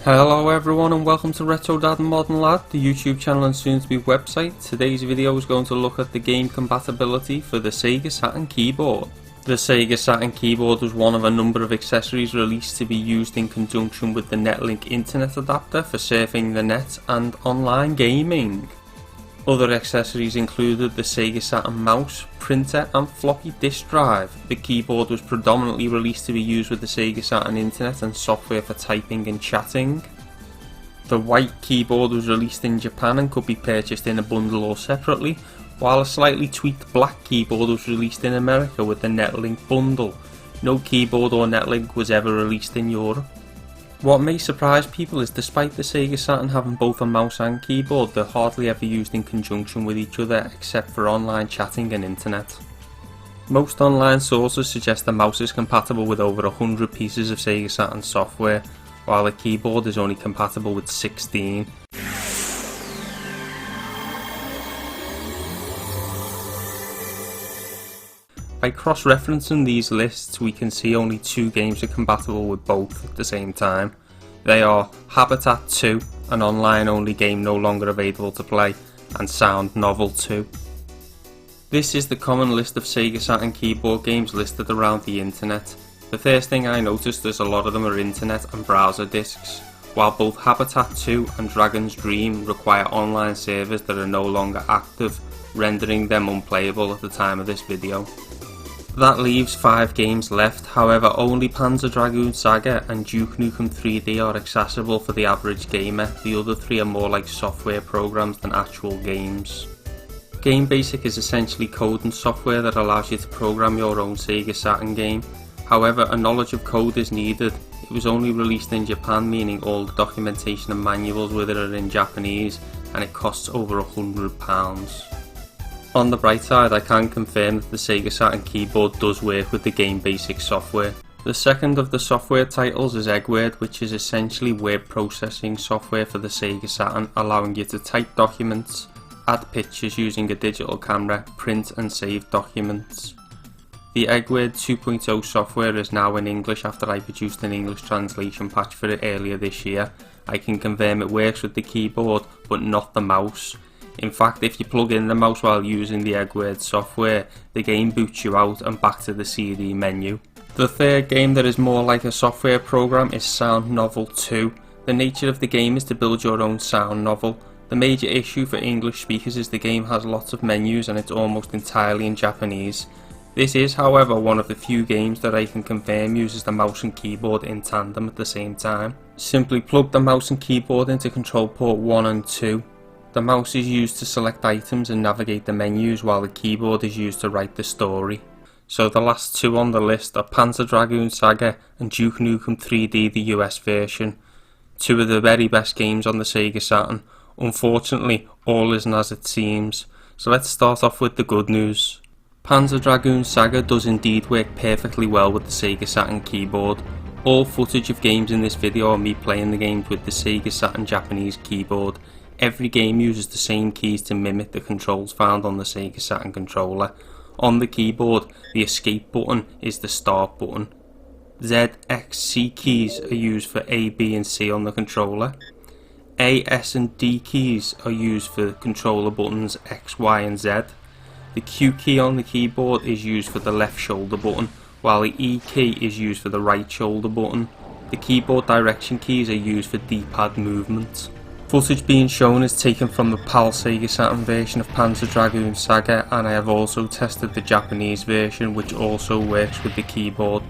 Hello everyone and welcome to Retro Dad and Modern Lad, the YouTube channel and soon to be website. Today's video is going to look at the game compatibility for the Sega Saturn keyboard. The Sega Saturn keyboard was one of a number of accessories released to be used in conjunction with the netlink internet adapter for surfing the net and online gaming. Other accessories included the Sega Saturn mouse, printer and floppy disk drive. The keyboard was predominantly released to be used with the Sega Saturn internet and software for typing and chatting. The white keyboard was released in Japan and could be purchased in a bundle or separately, while a slightly tweaked black keyboard was released in America with the netlink bundle. No keyboard or netlink was ever released in Europe. What may surprise people is despite the Sega Saturn having both a mouse and keyboard, they're hardly ever used in conjunction with each other except for online chatting and internet. Most online sources suggest the mouse is compatible with over 100 pieces of Sega Saturn software, while the keyboard is only compatible with 16. By cross-referencing these lists, we can see only two games are compatible with both at the same time. They are Habitat 2, an online-only game no longer available to play, and Sound Novel 2. This is the common list of Sega Saturn keyboard games listed around the internet. The first thing I noticed is a lot of them are internet and browser discs, while both Habitat 2 and Dragon's Dream require online servers that are no longer active, rendering them unplayable at the time of this video. That leaves 5 games left, however only Panzer Dragoon Saga and Duke Nukem 3D are accessible for the average gamer. The other 3 are more like software programs than actual games. Game Basic is essentially code and software that allows you to program your own Sega Saturn game. However, a knowledge of code is needed. It was only released in Japan, meaning all the documentation and manuals with it are in Japanese, and it costs over £100. On the bright side, I can confirm that the Sega Saturn keyboard does work with the Game Basic software. The second of the software titles is Eggword, which is essentially word processing software for the Sega Saturn, allowing you to type documents, add pictures using a digital camera, print and save documents. The Eggword 2.0 software is now in English after I produced an English translation patch for it earlier this year. I can confirm it works with the keyboard, but not the mouse. In fact, if you plug in the mouse while using the Eggword software, the game boots you out and back to the CD menu. The third game that is more like a software program is Sound Novel 2. The nature of the game is to build your own sound novel. The major issue for English speakers is the game has lots of menus and it's almost entirely in Japanese. This is, however, one of the few games that I can confirm uses the mouse and keyboard in tandem at the same time. Simply plug the mouse and keyboard into control port 1 and 2. The mouse is used to select items and navigate the menus, while the keyboard is used to write the story. So the last 2 on the list are Panzer Dragoon Saga and Duke Nukem 3D, the US version. 2 of the very best games on the Sega Saturn. Unfortunately, all isn't as it seems. So let's start off with the good news. Panzer Dragoon Saga does indeed work perfectly well with the Sega Saturn keyboard. All footage of games in this video are me playing the games with the Sega Saturn Japanese keyboard. Every game uses the same keys to mimic the controls found on the Sega Saturn controller. On the keyboard, the escape button is the start button. Z, X, C keys are used for A, B and C on the controller. A, S and D keys are used for controller buttons X, Y and Z. The Q key on the keyboard is used for the left shoulder button, while the E key is used for the right shoulder button. The keyboard direction keys are used for D-pad movement. Footage being shown is taken from the PAL Sega Saturn version of Panzer Dragoon Saga, and I have also tested the Japanese version, which also works with the keyboard.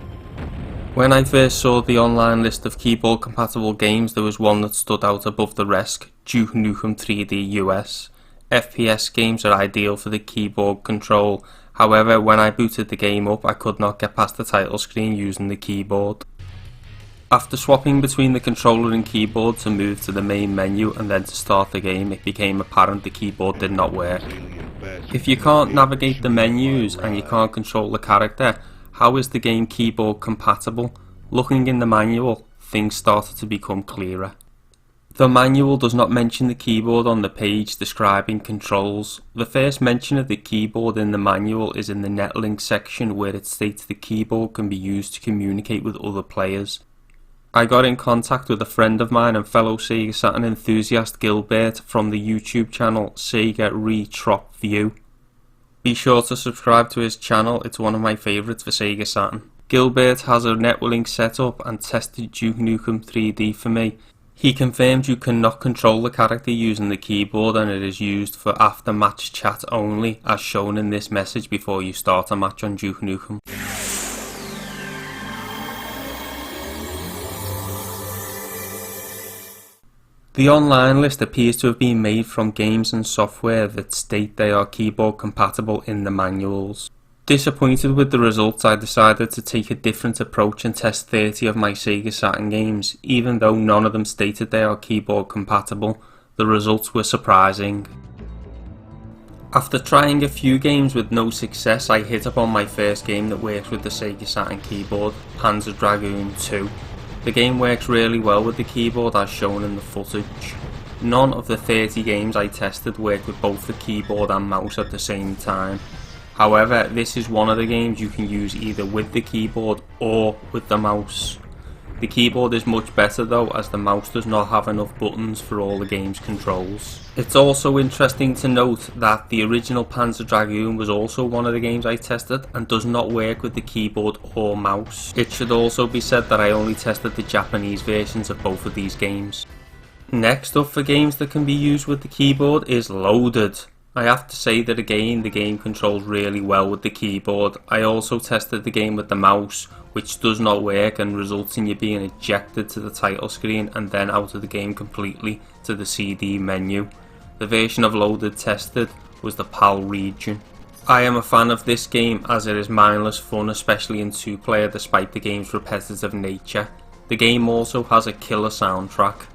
When I first saw the online list of keyboard compatible games, there was one that stood out above the rest: Duke Nukem 3D US. FPS games are ideal for the keyboard control, however when I booted the game up I could not get past the title screen using the keyboard. After swapping between the controller and keyboard to move to the main menu and then to start the game, it became apparent the keyboard did not work. If you can't navigate the menus and you can't control the character, how is the game keyboard compatible? Looking in the manual, things started to become clearer. The manual does not mention the keyboard on the page describing controls. The first mention of the keyboard in the manual is in the netlink section, where it states the keyboard can be used to communicate with other players. I got in contact with a friend of mine and fellow Sega Saturn enthusiast Gilbert from the YouTube channel Sega Re-trop-vieux. Be sure to subscribe to his channel, it's one of my favourites for Sega Saturn. Gilbert has a netlink set up and tested Duke Nukem 3D for me. He confirmed you cannot control the character using the keyboard and it is used for after match chat only, as shown in this message before you start a match on Duke Nukem. The online list appears to have been made from games and software that state they are keyboard compatible in the manuals. Disappointed with the results, I decided to take a different approach and test 30 of my Sega Saturn games. Even though none of them stated they are keyboard compatible, the results were surprising. After trying a few games with no success, I hit upon my first game that works with the Sega Saturn keyboard, Panzer Dragoon 2. The game works really well with the keyboard as shown in the footage. None of the 30 games I tested worked with both the keyboard and mouse at the same time. However, this is one of the games you can use either with the keyboard or with the mouse. The keyboard is much better though, as the mouse does not have enough buttons for all the game's controls. It's also interesting to note that the original Panzer Dragoon was also one of the games I tested and does not work with the keyboard or mouse. It should also be said that I only tested the Japanese versions of both of these games. Next up for games that can be used with the keyboard is Loaded. I have to say that again, the game controls really well with the keyboard. I also tested the game with the mouse, which does not work and results in you being ejected to the title screen and then out of the game completely to the CD menu. The version of Loaded tested was the PAL region. I am a fan of this game as it is mindless fun, especially in 2-player despite the game's repetitive nature. The game also has a killer soundtrack.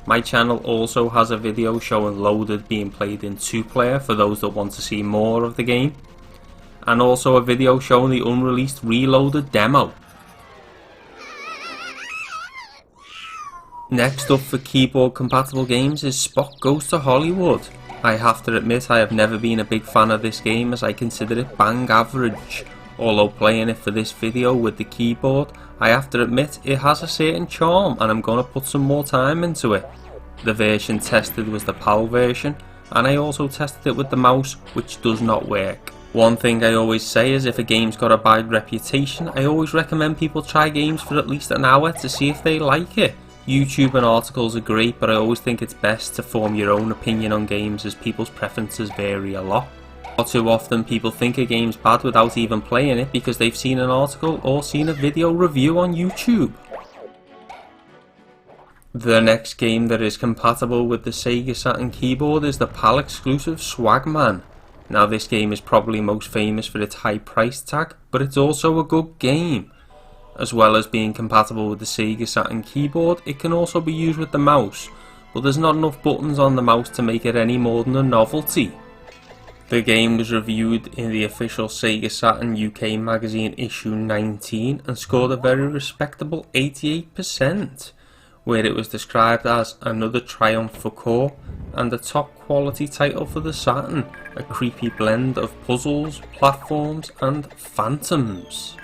My channel also has a video showing Loaded being played in 2-player for those that want to see more of the game, and also a video showing the unreleased Reloaded demo. Next up for keyboard compatible games is Spock Goes to Hollywood. I have to admit I have never been a big fan of this game as I consider it bang average. Although playing it for this video with the keyboard, I have to admit it has a certain charm and I'm going to put some more time into it. The version tested was the PAL version, and I also tested it with the mouse, which does not work. One thing I always say is if a game's got a bad reputation, I always recommend people try games for at least an hour to see if they like it. YouTube and articles are great, but I always think it's best to form your own opinion on games as people's preferences vary a lot. Far too often people think a game's bad without even playing it because they've seen an article or seen a video review on YouTube. The next game that is compatible with the Sega Saturn keyboard is the PAL exclusive Swagman. Now this game is probably most famous for its high price tag, but it's also a good game. As well as being compatible with the Sega Saturn keyboard, it can also be used with the mouse, but there's not enough buttons on the mouse to make it any more than a novelty. The game was reviewed in the official Sega Saturn UK magazine issue 19 and scored a very respectable 88%, where it was described as another triumph for core and a top quality title for the Saturn, a creepy blend of puzzles, platforms and phantoms.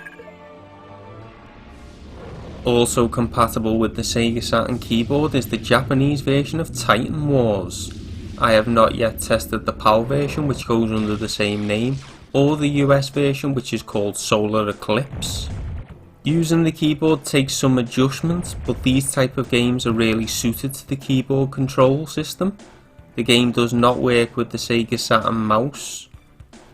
Also compatible with the Sega Saturn keyboard is the Japanese version of Titan Wars. I have not yet tested the PAL version, which goes under the same name, or the US version, which is called Solar Eclipse. Using the keyboard takes some adjustments, but these type of games are really suited to the keyboard control system. The game does not work with the Sega Saturn mouse.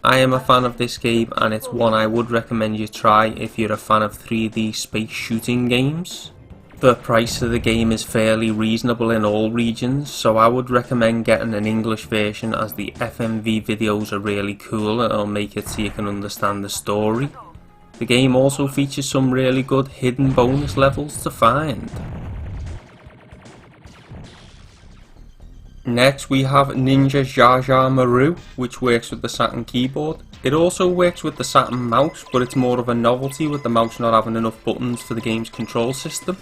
I am a fan of this game and it's one I would recommend you try if you're a fan of 3D space shooting games. The price of the game is fairly reasonable in all regions, so I would recommend getting an English version as the FMV videos are really cool and it'll make it so you can understand the story. The game also features some really good hidden bonus levels to find. Next we have Ninja Jar Jar Maru, which works with the Saturn keyboard. It also works with the Saturn mouse, but it's more of a novelty with the mouse not having enough buttons for the game's control system.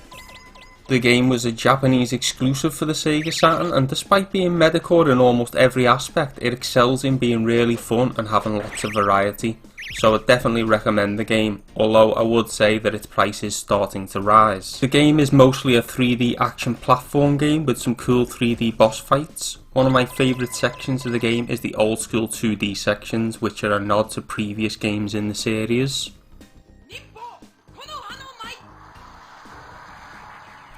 The game was a Japanese exclusive for the Sega Saturn, and despite being medicore in almost every aspect, it excels in being really fun and having lots of variety. so I definitely recommend the game, although I would say that its price is starting to rise. The game is mostly a 3D action platform game with some cool 3D boss fights. One of my favourite sections of the game is the old school 2D sections, which are a nod to previous games in the series.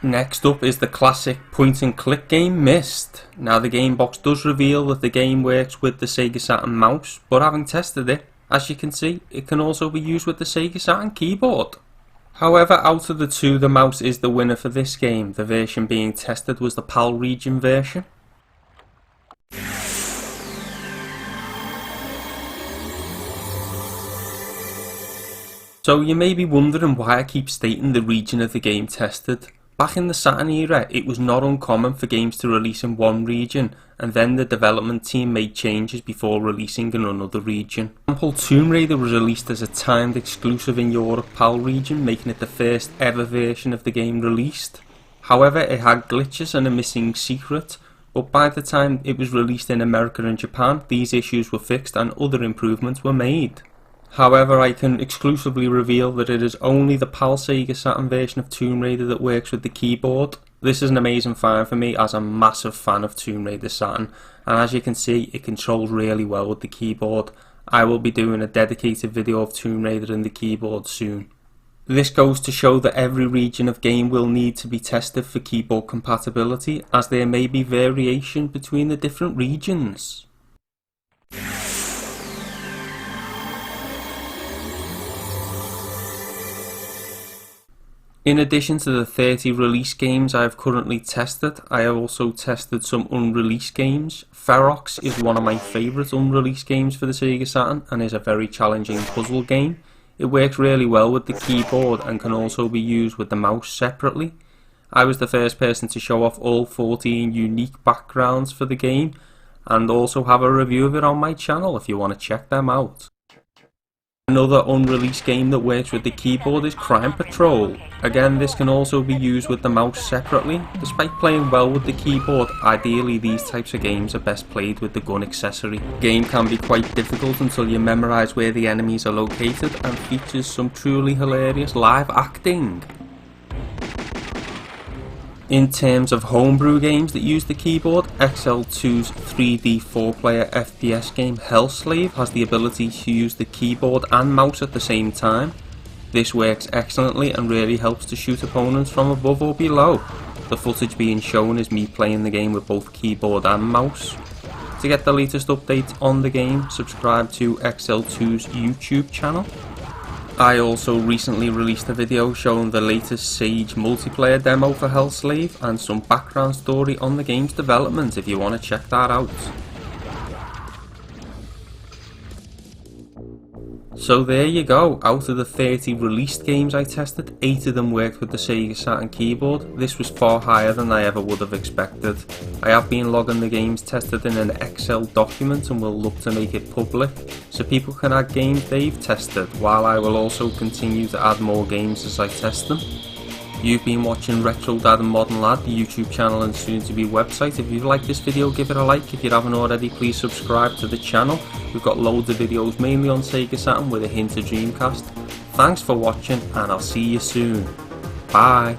Next up is the classic point and click game Myst. Now the game box does reveal that the game works with the Sega Saturn mouse, but having tested it, as you can see, it can also be used with the Sega Saturn keyboard. However, out of the two, the mouse is the winner for this game. The version being tested was the PAL region version. So you may be wondering why I keep stating the region of the game tested. Back in the Saturn era, it was not uncommon for games to release in one region, and then the development team made changes before releasing in another region. For example, Tomb Raider was released as a timed exclusive in Europe PAL region, making it the first ever version of the game released. However, it had glitches and a missing secret, but by the time it was released in America and Japan, these issues were fixed and other improvements were made. However, I can exclusively reveal that it is only the PAL Sega Saturn version of Tomb Raider that works with the keyboard. This is an amazing find for me, as I'm a massive fan of Tomb Raider Saturn, and as you can see, it controls really well with the keyboard. I will be doing a dedicated video of Tomb Raider and the keyboard soon. This goes to show that every region of game will need to be tested for keyboard compatibility, as there may be variation between the different regions. In addition to the 30 release games I have currently tested, I have also tested some unreleased games. Ferox is one of my favourite unreleased games for the Sega Saturn and is a very challenging puzzle game. It works really well with the keyboard and can also be used with the mouse separately. I was the first person to show off all 14 unique backgrounds for the game, and also have a review of it on my channel if you want to check them out. Another unreleased game that works with the keyboard is Crime Patrol. Again, this can also be used with the mouse separately. Despite playing well with the keyboard, ideally these types of games are best played with the gun accessory. The game can be quite difficult until you memorise where the enemies are located, and features some truly hilarious live acting. In terms of homebrew games that use the keyboard, XL2's 3D 4-player FPS game Hellslave has the ability to use the keyboard and mouse at the same time. This works excellently and really helps to shoot opponents from above or below. The footage being shown is me playing the game with both keyboard and mouse. To get the latest updates on the game, subscribe to XL2's YouTube channel. I also recently released a video showing the latest Sage multiplayer demo for hellslave and some background story on the game's development if you want to check that out. So there you go, out of the 30 released games I tested, 8 of them worked with the Sega Saturn keyboard. This was far higher than I ever would have expected. I have been logging the games tested in an Excel document and will look to make it public, so people can add games they've tested, while I will also continue to add more games as I test them. You've been watching Retro Dad and Modern Lad, the YouTube channel and soon to be website. If you've liked this video, give it a like. If you haven't already, please subscribe to the channel. We've got loads of videos mainly on Sega Saturn with a hint of Dreamcast. Thanks for watching and I'll see you soon. Bye.